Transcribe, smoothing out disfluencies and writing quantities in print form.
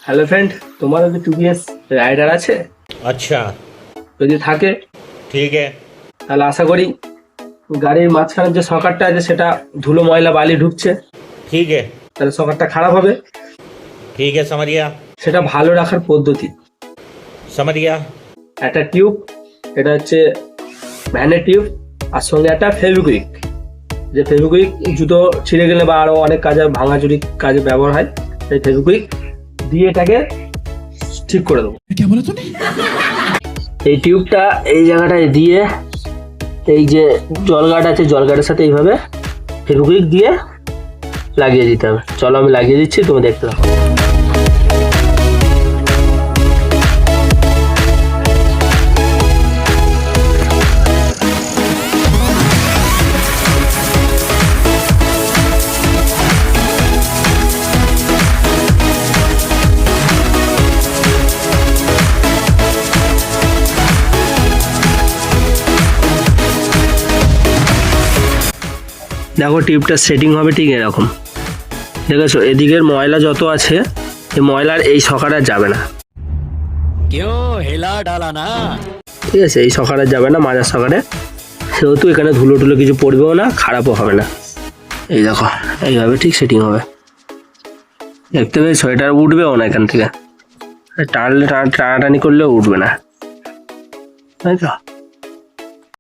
Hello friend, তোমার কি TVS rider আছে? अच्छा যদি থাকে ठीक है। তাহলে আশা করি গাড়ির মাঝখানে যে সকারটা আছে সেটা ধুলো ময়লা বালি ঢুকছে, ठीक है তাহলে সকারটা খারাপ হবে। ठीक है समझ गया সেটা ভালো রাখার পদ্ধতি समझ गया। একটা টিউব, এটা হচ্ছে ভ্যানের টিউব, আর সঙ্গে একটা ফেভিকুইক। যে ফেভিকুইক জুতো ছিঁড়ে গেলে বা আরও অনেক কাজে ভাঙাচুরি কাজে ব্যবহার হয়, সেই ফেভিকুইক দিয়ে এটাকে ঠিক করে দেবো। এই টিউবটা এই জায়গাটায় দিয়ে এই যে জলগার্ড আছে জলগার্ডের সাথে এইভাবে ফেভিকুইক দিয়ে লাগিয়ে দিতে হবে। চলো আমি লাগিয়ে দিচ্ছি, তুমি দেখতে থাকো। দেখো টিউবটার সেটিং হবে ঠিক এরকম, দেখেছো? এদিকের ময়লা যত আছে এই ময়লার এই সকাটা যাবে না, ঠিক আছে? এই সকাটা যাবে না, মাজার সকারে, সেহেতু এখানে ধুলো টুলো কিছু পড়বেও না, খারাপও হবে না। এই দেখো এইভাবে ঠিক সেটিং হবে, দেখতে পেয়েছো? এটা উঠবেও না এখান থেকে, টানাটানি করলেও উঠবে না, তাই তো?